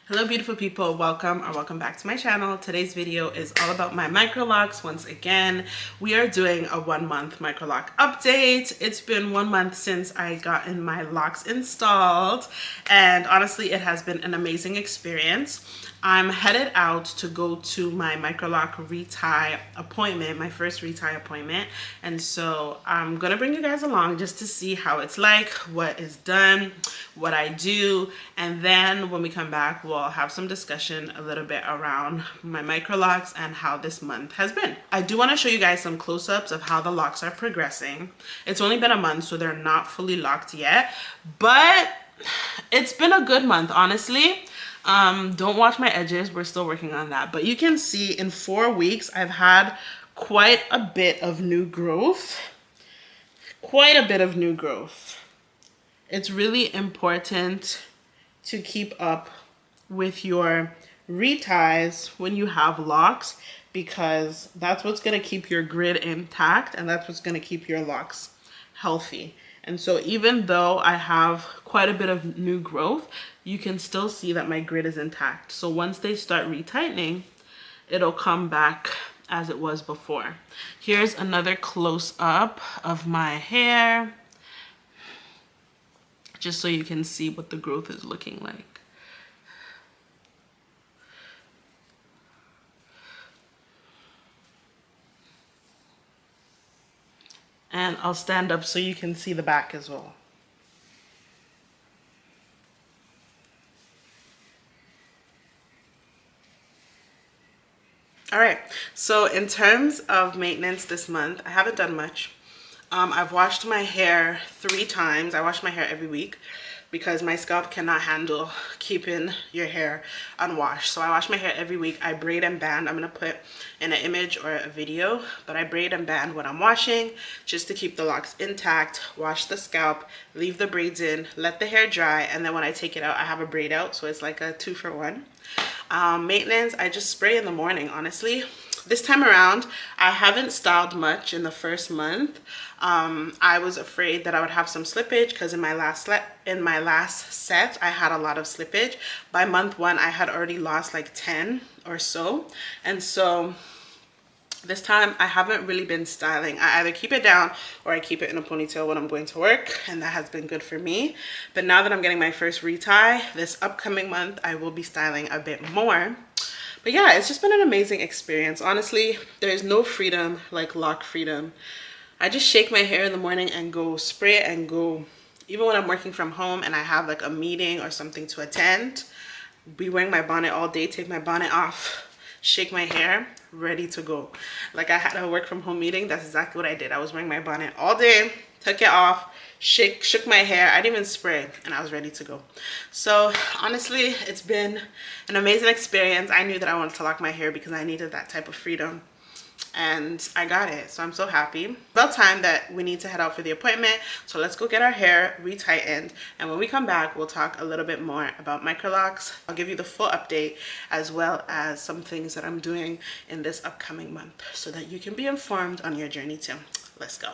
Hello beautiful people, welcome back to my channel. Today's video is all about my Microlocs. Once again, we are doing a 1-month Microloc update. It's been 1 month since I got in my locks installed, and honestly it has been an amazing experience. I'm headed out to go to my Microloc retie appointment, my first retie appointment, and so I'm gonna bring you guys along just to see how it's like, what is done, what I do, and then when we come back we'll have some discussion a little bit around my Microlocs and how this month has been. I do want to show you guys some close-ups of how the locks are progressing. It's only been a month, so they're not fully locked yet, but it's been a good month, honestly. Don't watch my edges, we're still working on that, but you can see in 4 weeks I've had quite a bit of new growth. It's really important to keep up with your reties when you have locks, because that's what's going to keep your grid intact and that's what's going to keep your locks healthy. And so even though I have quite a bit of new growth, you can still see that my grid is intact. So once they start retightening, it'll come back as it was before. Here's another close-up of my hair, just so you can see what the growth is looking like. And I'll stand up so you can see the back as well. All right, so in terms of maintenance this month, I haven't done much. I've washed my hair 3 times. I wash my hair every week because my scalp cannot handle keeping your hair unwashed. So I wash my hair every week. I braid and band. I'm gonna put in an image or a video, but I braid and band when I'm washing just to keep the locks intact, wash the scalp, leave the braids in, let the hair dry, and then when I take it out, I have a braid out, so it's like a 2-for-1. Maintenance, I just spray in the morning, honestly. This time around, I haven't styled much in the first month. I was afraid that I would have some slippage because in my last set, I had a lot of slippage. By month 1, I had already lost like 10 or so. And so this time I haven't really been styling. I either keep it down or I keep it in a ponytail when I'm going to work, and that has been good for me. But now that I'm getting my first retie, this upcoming month, I will be styling a bit more. But yeah, it's just been an amazing experience. Honestly, there's no freedom like lock freedom. I just shake my hair in the morning and go, spray it and go. Even when I'm working from home and I have like a meeting or something to attend, be wearing my bonnet all day, take my bonnet off, shake my hair, ready to go. Like I had a work from home meeting, that's exactly what I did. I was wearing my bonnet all day, took it off, shook my hair, I didn't even spray, and I was ready to go. So honestly, it's been an amazing experience. I knew that I wanted to lock my hair because I needed that type of freedom, and I got it, so I'm so happy. About time that we need to head out for the appointment, so let's go get our hair retightened, and when we come back we'll talk a little bit more about Microlocs. I'll give you the full update as well as some things that I'm doing in this upcoming month so that you can be informed on your journey too. Let's go.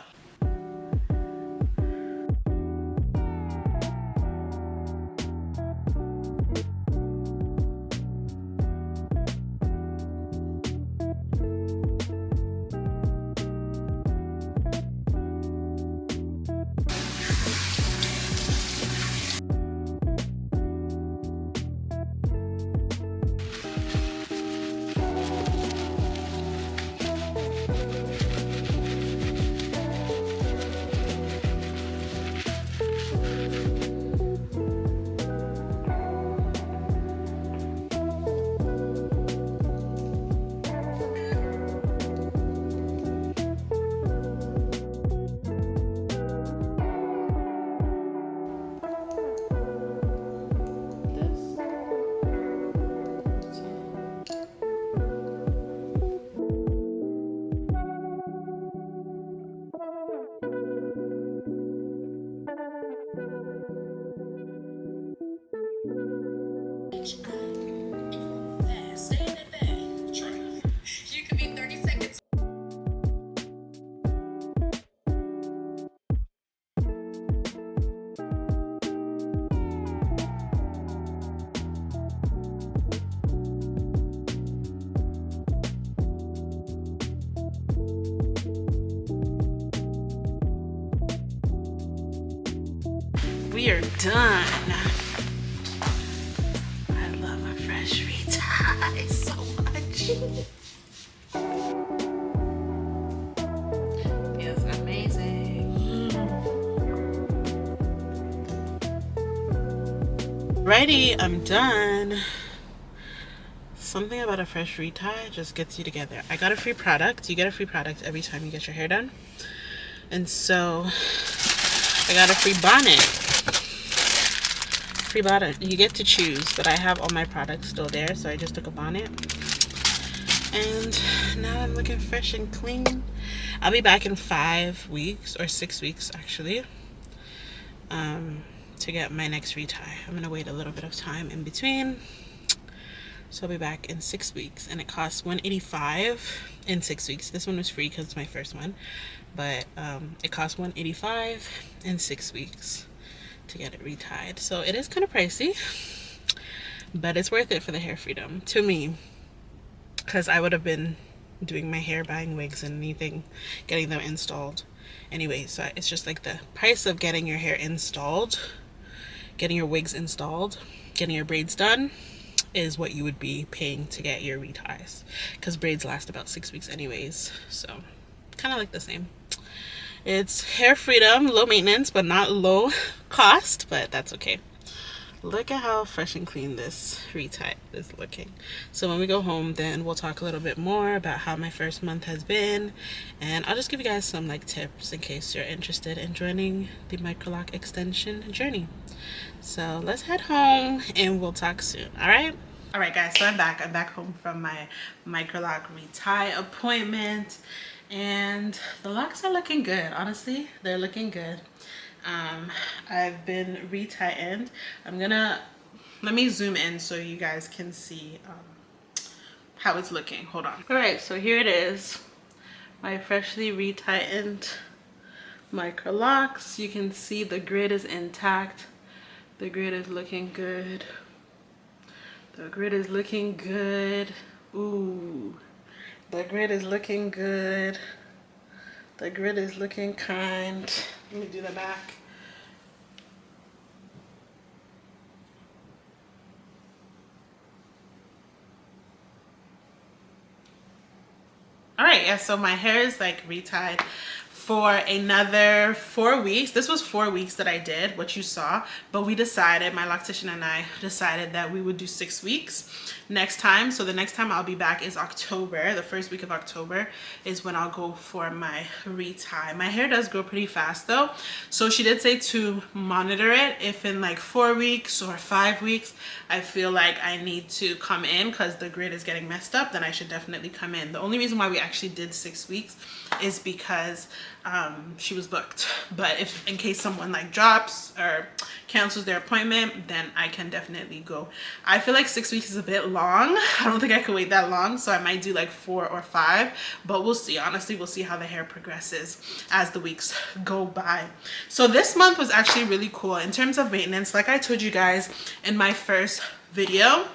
we are done. I love a fresh retie so much. Feels amazing. Righty, I'm done. Something about a fresh retie just gets you together. I got a free product. You get a free product every time you get your hair done. And so I got a free bonnet. Free bonnet. You get to choose, but I have all my products still there, so I just took a bonnet. And now I'm looking fresh and clean. I'll be back in 5 weeks, or 6 weeks actually, to get my next retie. I'm gonna wait a little bit of time in between. So I'll be back in 6 weeks, and it costs $185 in 6 weeks. This one was free because it's my first one, but it costs $185 in 6 weeks to get it retied. So it is kind of pricey, but it's worth it for the hair freedom to me, because I would have been doing my hair, buying wigs and anything, getting them installed anyway. So it's just like the price of getting your hair installed, getting your wigs installed, getting your braids done is what you would be paying to get your reties, because braids last about 6 weeks anyways, so kind of like the same. It's hair freedom, low maintenance but not low cost, but that's okay. Look at how fresh and clean this retie is looking. So when we go home, then we'll talk a little bit more about how my first month has been, and I'll just give you guys some like tips in case you're interested in joining the Microloc extension journey. So let's head home and we'll talk soon. All right guys, so I'm back home from my Microloc retie appointment, and the locks are looking good. Honestly, they're looking good. I've been retie-ed. Let me zoom in so you guys can see how it's looking. Hold on. All right, so here it is, my freshly retie-ed Microlocs. You can see the grid is intact. The grid is looking good. The grid is looking good. Ooh, the grid is looking good. The grid is looking kind. Let me do the back. All right, yeah, so my hair is like retied for another 4 weeks. This was 4 weeks that I did what you saw, but we decided, my loctician and I decided that we would do 6 weeks next time. So the next time I'll be back is October. The first week of October is when I'll go for my retie. My hair does grow pretty fast though, so she did say to monitor it. If in like 4 weeks or 5 weeks I feel like I need to come in because the grid is getting messed up, then I should definitely come in. The only reason why we actually did 6 weeks is because she was booked, but if in case someone like drops or cancels their appointment, then I can definitely go. I feel like 6 weeks is a bit long. I don't think I could wait that long, so I might do like 4 or 5, but we'll see. Honestly, we'll see how the hair progresses as the weeks go by. So this month was actually really cool in terms of maintenance. Like I told you guys in my first video,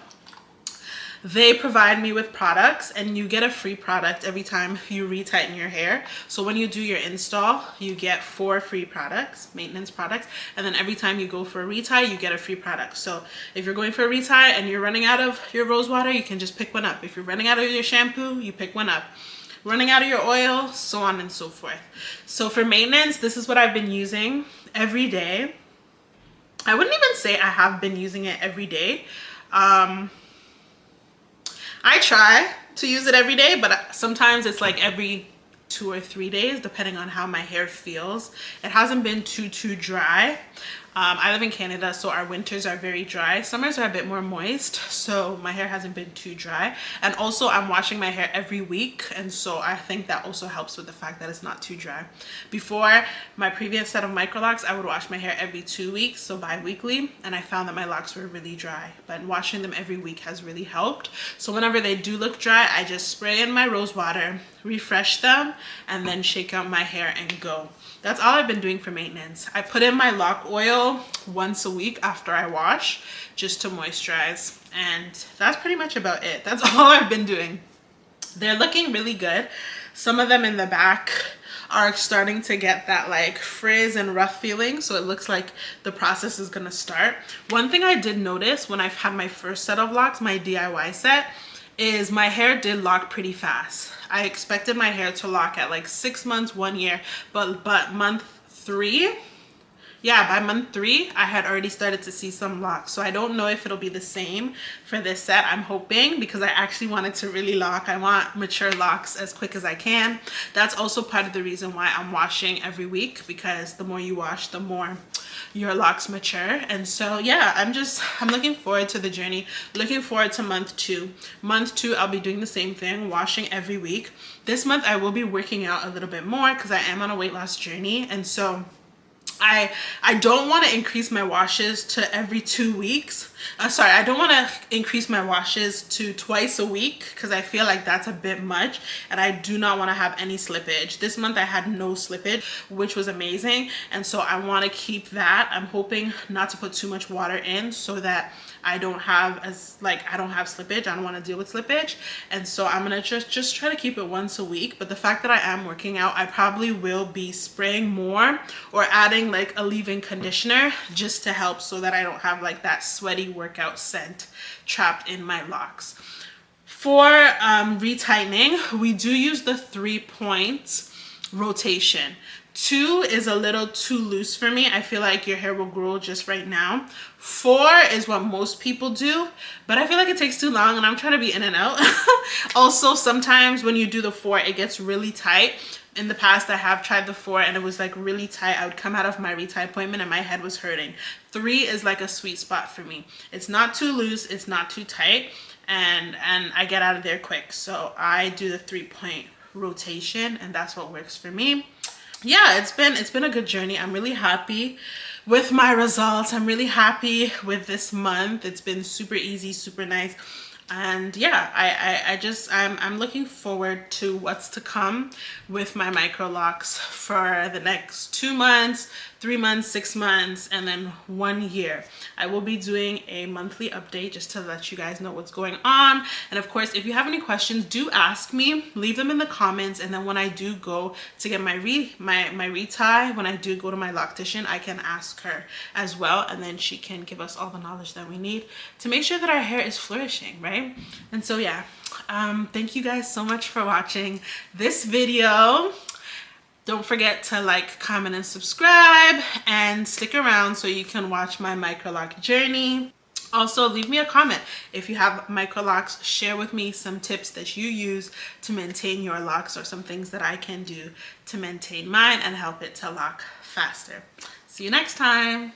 they provide me with products, and you get a free product every time you retighten your hair. So when you do your install, you get 4 free products, maintenance products, and then every time you go for a retie, you get a free product. So if you're going for a retie and you're running out of your rose water, you can just pick one up. If you're running out of your shampoo, you pick one up. Running out of your oil, so on and so forth. So for maintenance, this is what I've been using every day. I wouldn't even say I have been using it every day. I try to use it every day, but sometimes it's like every 2 or 3 days, depending on how my hair feels. It hasn't been too dry. I live in Canada, so our winters are very dry. Summers are a bit more moist, so my hair hasn't been too dry. And also I'm washing my hair every week, and so I think that also helps with the fact that it's not too dry. Before my previous set of Microlocs, I would wash my hair every 2 weeks, so bi-weekly, and I found that my locks were really dry. But washing them every week has really helped. So whenever they do look dry, I just spray in my rose water, refresh them, and then shake out my hair and go. That's all I've been doing for maintenance. I put in my lock oil once a week after I wash, just to moisturize, and that's pretty much about it. That's all I've been doing. They're looking really good. Some of them in the back are starting to get that like frizz and rough feeling. So it looks like the process is gonna start. One thing I did notice when I've had my first set of locks, my DIY set, is my hair did lock pretty fast. I expected my hair to lock at like 6 months, 1 year, but month 3, yeah, by month 3, I had already started to see some locks. So I don't know if it'll be the same for this set. I'm hoping, because I actually wanted to really lock. I want mature locks as quick as I can. That's also part of the reason why I'm washing every week, because the more you wash, the more your locks mature. And so yeah, I'm looking forward to the journey, looking forward to month 2. Month 2, I'll be doing the same thing, washing every week. This month I will be working out a little bit more because I am on a weight loss journey. And so I don't want to increase my washes to every 2 weeks. Sorry, I don't want to increase my washes to twice a week because I feel like that's a bit much, and I do not want to have any slippage. This month I had no slippage, which was amazing, and so I want to keep that. I'm hoping not to put too much water in so that I don't have slippage. I don't want to deal with slippage. And so I'm gonna just try to keep it once a week. But the fact that I am working out, I probably will be spraying more or adding like a leave-in conditioner just to help so that I don't have like that sweaty workout scent trapped in my locks. For retightening, we do use the 3-point rotation. 2 is a little too loose for me. I feel like your hair will grow just right now. 4 is what most people do, but I feel like it takes too long and I'm trying to be in and out. Also, sometimes when you do the 4, it gets really tight. In the past, I have tried the 4 and it was like really tight. I would come out of my retie appointment and my head was hurting. 3 is like a sweet spot for me. It's not too loose, it's not too tight, and I get out of there quick. So I do the 3-point rotation, and that's what works for me. Yeah, it's been a good journey. I'm really happy with my results. I'm really happy with this month. It's been super easy, super nice. And yeah, I'm looking forward to what's to come with my Microlocs for the next 2 months, 3 months, 6 months, and then 1 year. I will be doing a monthly update just to let you guys know what's going on. And of course, if you have any questions, do ask me, leave them in the comments. And then when I do go to get my retie, when I do go to my loctician, I can ask her as well. And then she can give us all the knowledge that we need to make sure that our hair is flourishing, right? And so yeah, thank you guys so much for watching this video. Don't forget to like, comment, and subscribe, and stick around so you can watch my Microloc journey. Also, leave me a comment if you have Microlocs. Share with me some tips that you use to maintain your locks, or some things that I can do to maintain mine and help it to lock faster. See you next time.